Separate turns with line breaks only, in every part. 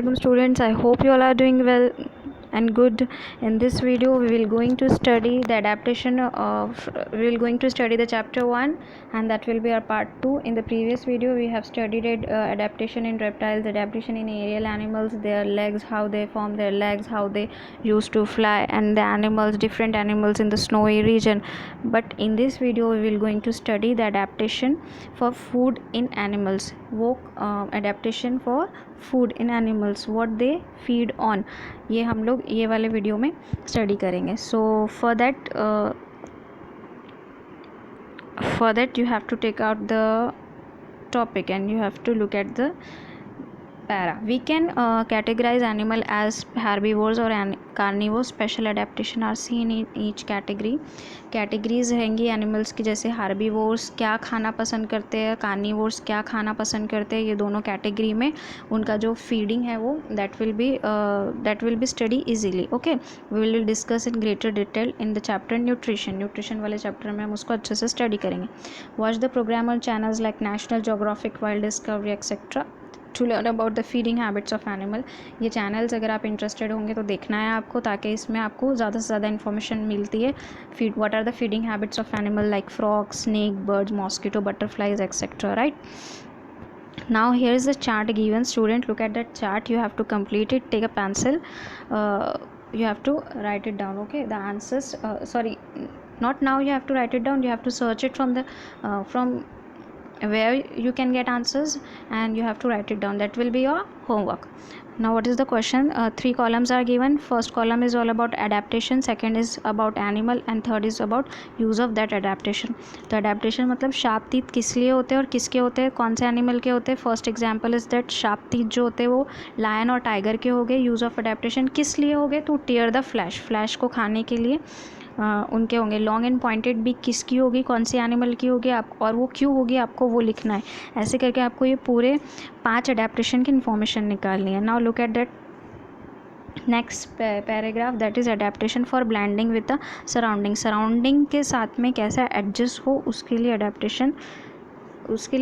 Assalamualaikum students. I hope you all are doing well and good. In this video we will going to study the adaptation of the chapter 1, and that will be our part 2. In the previous video we have studied adaptation in reptiles, adaptation in aerial animals, their legs, how they form their legs, how they used to fly, and the animals, different animals in the snowy region. But in this video we will going to study the adaptation for food in animals. वो adaptation for food in animals, what they feed on, ये हम लोग ये वाले video में study करेंगे. So for that you have to take out the topic and you have to look at the para. We can categorize animal as herbivores or carnivores. Special adaptation are seen in each category. Categories रहेंगी animals की, जैसे herbivores क्या खाना पसंद करते हैं, carnivores क्या खाना पसंद करते हैं. ये दोनों कैटेगरी में उनका जो फीडिंग है वो that will be study easily. Okay, we will discuss in greater detail in the chapter nutrition वाले चैप्टर में हम उसको अच्छे से स्टडी करेंगे. Watch the programme on channels like National Geographic, Wild Discovery etcetera to learn about the feeding habits of animal. ये channels अगर आप इंटरेस्टेड होंगे तो देखना है आपको, ताकि इसमें आपको ज़्यादा से ज़्यादा इन्फॉर्मेशन मिलती है. What are the feeding habits of animal like frog, snake, birds, mosquito, butterflies etcetera. Right, now here is the chart given. Student, look at that chart. You have to complete it. Take a pencil, you have to write it down. Okay, the answers, sorry, not now you have to write it down. You have to search it from the from where you can get answers, and you have to write it down. That will be your homework. Now what is the question? 3 columns are given. First column is all about adaptation, second is about animal, and third is about use of that adaptation. तो adaptation मतलब sharp teeth किस लिए होते हैं और किसके होते हैं, कौन से एनिमल के होते हैं. First example is that sharp teeth जो होते हैं वो लायन और टाइगर के हो गए. यूज़ ऑफ अडेप्टेशन किस लिए हो गए, टू टीयर द फ्लैश को खाने के लिए उनके होंगे. लॉन्ग एंड पॉइंटेड बीक किसकी होगी, कौन सी एनिमल की होगी, आप और वो क्यों होगी आपको वो लिखना है. ऐसे करके आपको ये पूरे 5 अडेप्टेशन की इन्फॉर्मेशन निकालनी है. Now look at that next paragraph, that is adaptation for blending with the surrounding के साथ में कैसा एडजस्ट हो, उसके लिए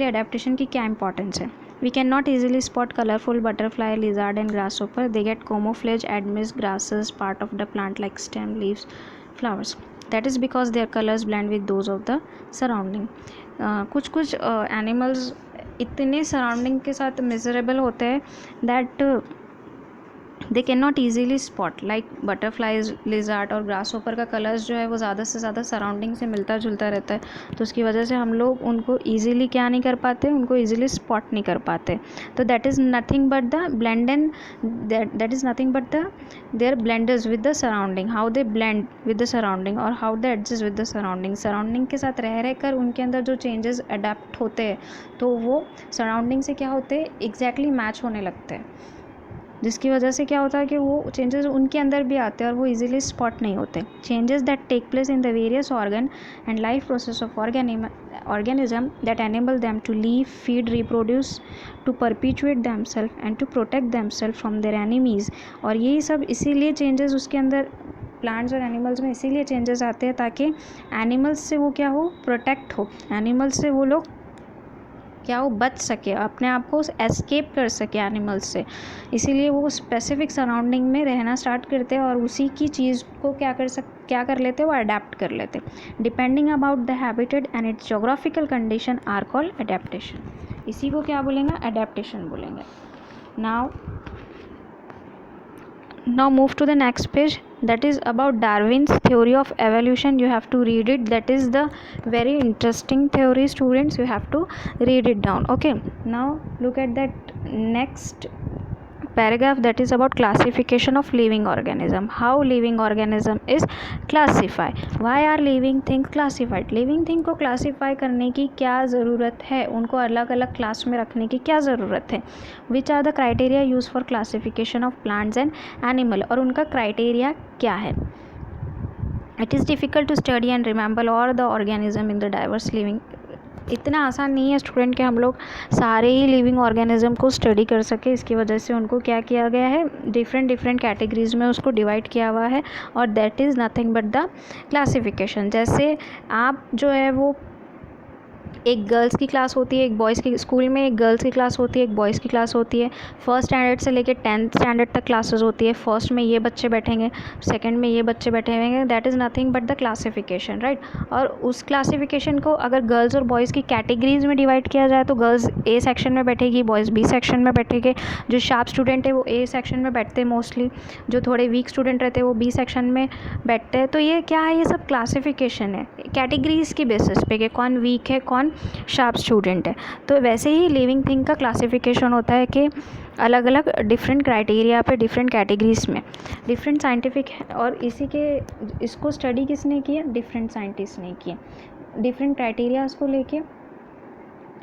अडेप्टेशन की क्या इंपॉर्टेंस है. We cannot easily spot colorful butterfly, lizard and grasshopper. They get camouflage amidst grasses, part of the plant like stem, leaves, flowers. That is because their colors blend with those of the surrounding. कुछ animals इतने surrounding के साथ miserable होते हैं that they can not easily spot. Like butterflies, lizard और grass hopper का colours जो है वो ज़्यादा से ज़्यादा सराउंडिंग से मिलता जुलता रहता है, तो उसकी वजह से हम लोग उनको ईजीली क्या नहीं कर पाते, उनको ईजीली स्पॉट नहीं कर पाते. तो that is nothing but the blend and that is nothing but the their blenders with the surrounding. How they blend with the surrounding और how they adjust with the surrounding के साथ रह कर उनके अंदर जो चेंजेस अडेप्ट होते हैं तो वो सराउंडिंग से क्या होते हैं, एग्जैक्टली मैच होने लगते हैं, जिसकी वजह से क्या होता है कि वो चेंजेस उनके अंदर भी आते हैं और वो इजीली स्पॉट नहीं होते. Changes that take place in the various organ and life process of organism that enable them to live, feed, reproduce, to perpetuate themselves and to protect themselves from their enemies. और यही सब इसीलिए changes उसके अंदर plants और animals में इसीलिए changes आते हैं ताकि एनिमल्स से वो क्या हो, प्रोटेक्ट हो, एनिमल्स से वो लोग क्या हो, बच सके, अपने आप को एस्केप कर सके एनिमल्स से. इसीलिए वो स्पेसिफिक सराउंडिंग में रहना स्टार्ट करते हैं और उसी की चीज़ को क्या कर लेते हैं, वो अडेप्ट कर लेते हैं. Depending about the habitat and its geographical condition are called adaptation. इसी को क्या बोलेंगे, अडेप्टेशन बोलेंगे. Now move to the next page, that is about Darwin's theory of evolution. You have to read it. That is the very interesting theory, students. You have to read it down. Okay, now look at that next paragraph, that is about classification of living organism. How living organism is classified. Why are living things classified. living thing को classify करने की क्या ज़रूरत है, उनको अलग अलग class में रखने की क्या ज़रूरत है. Which are the criteria used for classification of plants and animal, और उनका criteria क्या है. It is difficult to study and remember all the organism in the diverse living. इतना आसान नहीं है स्टूडेंट कि हम लोग सारे ही लिविंग ऑर्गेनिज्म को स्टडी कर सके. इसकी वजह से उनको क्या किया गया है, डिफरेंट कैटेगरीज में उसको डिवाइड किया हुआ है, और that is nothing but the classification. जैसे आप जो है वो एक गर्ल्स की क्लास होती है, एक बॉयज़ की, स्कूल में एक गर्ल्स की क्लास होती है, एक बॉयज़ की क्लास होती है। फर्स्ट स्टैंडर्ड से लेकर 10th स्टैंडर्ड तक क्लासेस होती है। फर्स्ट में ये बच्चे बैठेंगे, सेकंड में ये बच्चे बैठे होंगे, that is nothing but the classification, right. और उस क्लासिफिकेशन को अगर गर्ल्स और बॉयज़ की कैटेगरीज में डिवाइड किया जाए तो गर्ल्स ए सेक्शन में बैठेगी, बॉयज़ बी सेक्शन में बैठेंगे। जो शार्प स्टूडेंट है वो ए सेक्शन में बैठते हैं मोस्टली, जो थोड़े वीक स्टूडेंट रहते हैं वो बी सेक्शन में बैठते हैं। तो ये क्या है, ये सब क्लासिफिकेशन है कैटेगरीज की बेसिस पे कि कौन वीक है, कौन शार्प स्टूडेंट है। तो वैसे ही लिविंग थिंग का क्लासिफिकेशन होता है कि अलग अलग डिफरेंट क्राइटेरिया पे, डिफरेंट कैटेगरीज में, डिफरेंट साइंटिफिक है। और इसको स्टडी किसने किया, डिफरेंट साइंटिस्ट ने किया, डिफरेंट क्राइटेरियाज को लेके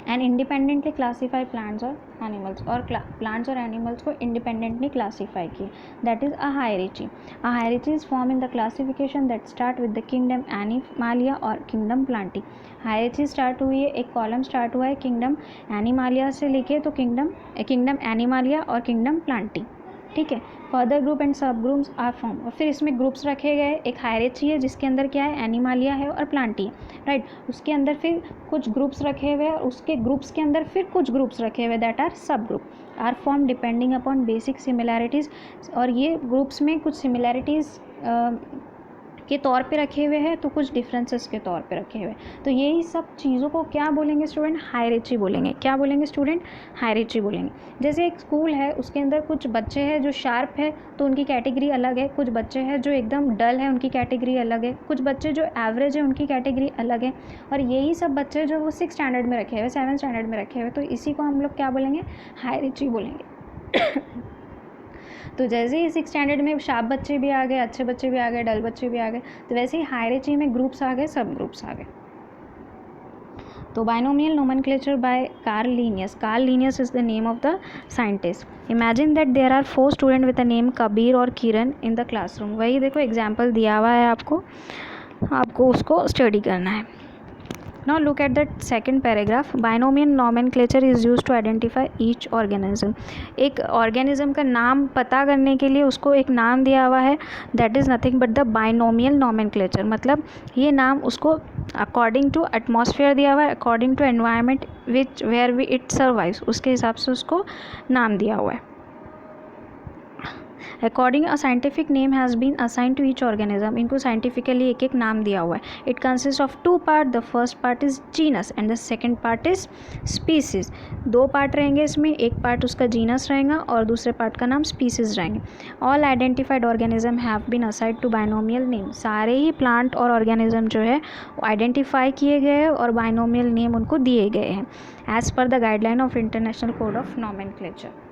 एंड इंडिपेंडेंटली क्लासीफाई प्लांट्स और एनिमल्स, और प्लांट्स और एनिमल्स को इंडिपेंडेंटली क्लासीफाई किए, that is a hierarchy. A hierarchy is form in the classification that start with the kingdom Animalia और किंगडम प्लांटी। हायरार्ची स्टार्ट हुई है, एक कॉलम स्टार्ट हुआ है किंगडम एनिमालिया से लेके, तो किंगडम एनिमालिया और किंगडम प्लांटी, ठीक है। फर्दर ग्रुप एंड सब ग्रुप्स आर फॉर्म, और फिर इसमें ग्रुप्स रखे गए। एक हायरार्ची है जिसके अंदर क्या है, एनिमालिया है और प्लांटी है, राइट। उसके अंदर फिर कुछ ग्रुप्स रखे हुए और उसके ग्रुप्स के अंदर फिर कुछ ग्रुप्स रखे हुए, that are sub group, are form depending upon basic similarities. और ये ग्रुप्स में कुछ सिमिलैरिटीज़ के तौर पे रखे हुए हैं, तो कुछ डिफरेंसेस के तौर पे रखे हुए हैं। तो यही सब चीज़ों को क्या बोलेंगे स्टूडेंट, हायरार्ची बोलेंगे। क्या बोलेंगे स्टूडेंट, हायरार्ची बोलेंगे। जैसे एक स्कूल है, उसके अंदर कुछ बच्चे हैं जो शार्प है तो उनकी कैटेगरी अलग है, कुछ बच्चे हैं जो एकदम डल है उनकी कैटेगरी अलग है, कुछ बच्चे जो एवरेज है उनकी कैटेगरी अलग है, और यही सब बच्चे जो वो 6th स्टैंडर्ड में रखे हुए, 7th स्टैंडर्ड में रखे हुए, तो इसी को हम लोग क्या बोलेंगे, हायरार्ची बोलेंगे। तो जैसे ही 6th स्टैंडर्ड में शार्प बच्चे भी आ गए, अच्छे बच्चे भी आ गए, डल बच्चे भी आ गए, तो वैसे ही हायरार्ची में ग्रुप्स आ गए, सब ग्रुप्स आ गए। तो binomial nomenclature by Carl Linnaeus. Carl Linnaeus is the name of the scientist. Imagine that there are 4 student with the name Kabir और किरण इन द क्लासरूम। वही देखो एग्जाम्पल दिया हुआ है आपको उसको स्टडी करना है। Now look at that second paragraph. Binomial nomenclature is used to identify each organism. एक organism का नाम पता करने के लिए उसको एक नाम दिया हुआ है, that is nothing but the binomial nomenclature। मतलब ये नाम उसको according to atmosphere दिया हुआ है, according to environment where it survives, उसके हिसाब से उसको नाम दिया हुआ है। According a scientific name has been assign to each organism. इनको साइंटिफिकली एक एक नाम दिया हुआ है। It consist of 2 part, the first part is genus and the second part is species. 2 part रहेंगे इसमें, एक पार्ट उसका जीनस रहेगा और दूसरे पार्ट का नाम स्पीसीज रहेंगे। All identified organism have been assign to binomial name. सारे ही प्लांट और ऑर्गेनिज्म जो है वो आइडेंटिफाई किए गए हैं और बाइनोमियल नेम उनको दिए गए हैं as per the guideline of International Code of Nomenclature.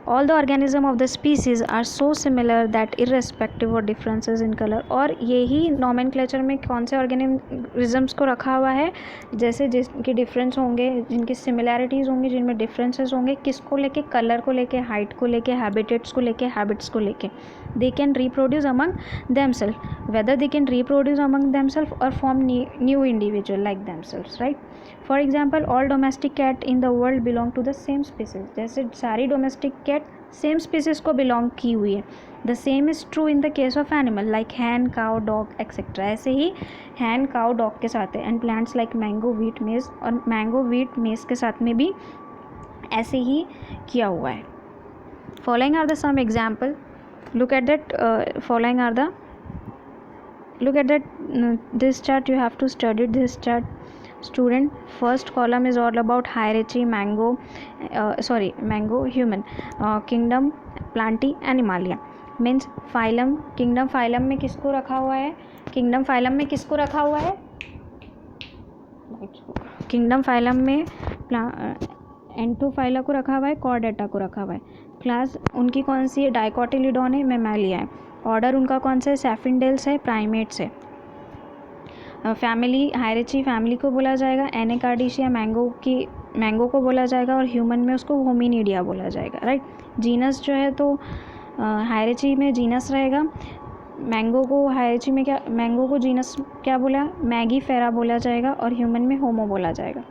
All the organism of the species are so similar that irrespective of differences in color। और यही nomenclature में कौन से organisms को रखा हुआ है, जैसे जिनके डिफरेंस होंगे, जिनकी सिमिलैरिटीज़ होंगी, जिनमें डिफरेंसेस होंगे, किसको लेके, कलर को लेके, हाइट को लेके, हैबिटेट्स को लेके, हैबिट्स को लेके, they can reproduce among themselves, whether they can reproduce among themselves or form new individual like themselves, right। For example all domestic cat in the world belong to the same species. जैसे सारी domestic cat same species को belong की हुई है। The same is true in the case of animal like hen, cow, dog etcetera. ऐसे ही hen, cow, dog के साथ है। And plants like mango, wheat, maize, और मैंगो, व्हीट, मेज के साथ में भी ऐसे ही किया हुआ है। Following are the some example. Look at that this chart, you have to study this chart student। first column is all about hierarchy, mango, human, kingdom, planty, animalia। Means phylum, kingdom phylum में किसको रखा हुआ है, kingdom phylum में एंटोफाइला को रखा हुआ है, कॉर्डेटा को रखा हुआ है। क्लास उनकी कौन सी है, डाइकोटिलिडोन है, मैमालिया है। ऑर्डर उनका कौन सा है, सैफिनडेल्स है, प्राइमेट्स है। फैमिली, हायरार्ची फैमिली को बोला जाएगा। एनेकार्डिशिया मैंगो को बोला जाएगा, और ह्यूमन में उसको होमिनिडिया बोला जाएगा, राइट। जीनस जो है तो हायरार्ची में जीनस रहेगा। मैंगो को जीनस क्या बोला, मैगी फेरा बोला जाएगा, और ह्यूमन में होमो बोला जाएगा।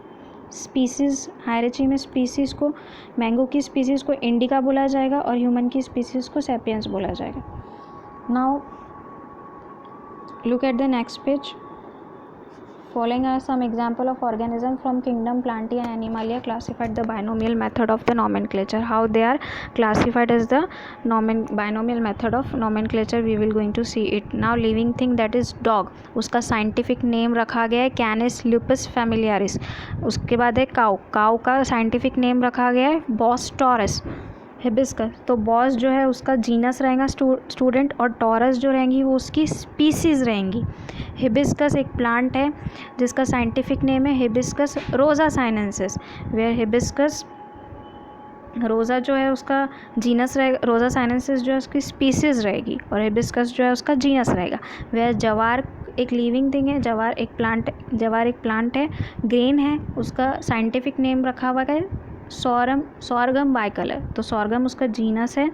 स्पीसीज़, हायरार्ची में स्पीसीज़ को, मैंगो की स्पीसीज़ को इंडिका बोला जाएगा, और ह्यूमन की स्पीसीज़ को सैपियंस बोला जाएगा। Now look at the next page. Following are some example of organism from kingdom Plantae and Animalia classified the binomial method of the nomenclature. How they are classified as the binomial method of nomenclature, we will going to see it now. Living thing, that is dog, उसका scientific name रखा गया है Canis lupus familiaris. उसके बाद है cow का scientific name रखा गया है Bos taurus. हिबिस्कस, तो बॉस जो है उसका जीनस रहेगा स्टूडेंट, और टॉरस जो रहेंगी वो उसकी स्पीसीज़ रहेंगी. हिबिस्कस एक प्लांट है जिसका साइंटिफिक नेम है हिबिस्कस रोज़ा साइनेंसिस, वेयर हिबिस्कस रोज़ा जो है उसका जीनस रहेगा, रोज़ा साइनेंसिस जो है उसकी स्पीसीज़ रहेगी, और हिबिस्कस जो है उसका जीनस रहेगा. वेयर जवार एक लिविंग थिंग है, जवार एक प्लांट है, ग्रेन है, उसका साइंटिफिक नेम रखा हुआ है सॉर्गम बाइकलर. तो सॉर्गम उसका जीनस है,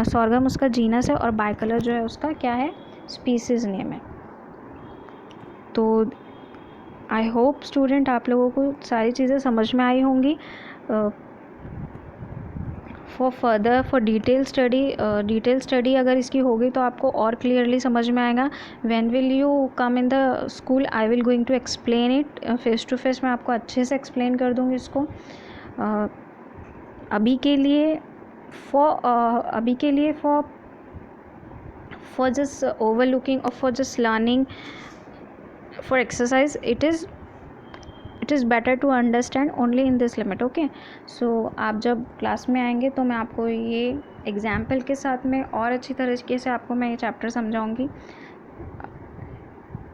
सॉर्गम उसका जीनस है, और बाइकलर जो है उसका क्या है, स्पीसीज़ नेम है. तो आई होप स्टूडेंट आप लोगों को सारी चीज़ें समझ में आई होंगी. फॉर डिटेल स्टडी अगर इसकी होगी तो आपको और क्लियरली समझ में आएगा. When will you come in the school, I will going to explain it face to face. मैं आपको अच्छे से एक्सप्लेन कर दूँगी इसको. अभी के लिए फॉर जस्ट ओवरलुकिंग और for just learning for exercise, it is better to understand only in this limit. Okay, so आप जब क्लास में आएंगे तो मैं आपको ये एग्जाम्पल के साथ में और अच्छी तरीके से आपको मैं ये chapter समझाऊंगी.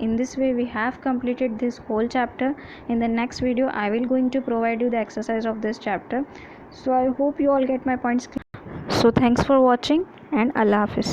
In this way we have completed this whole chapter. In the next video I will going to provide you the exercise of this chapter. So I hope you all get my points. So thanks for watching and Allah Hafiz.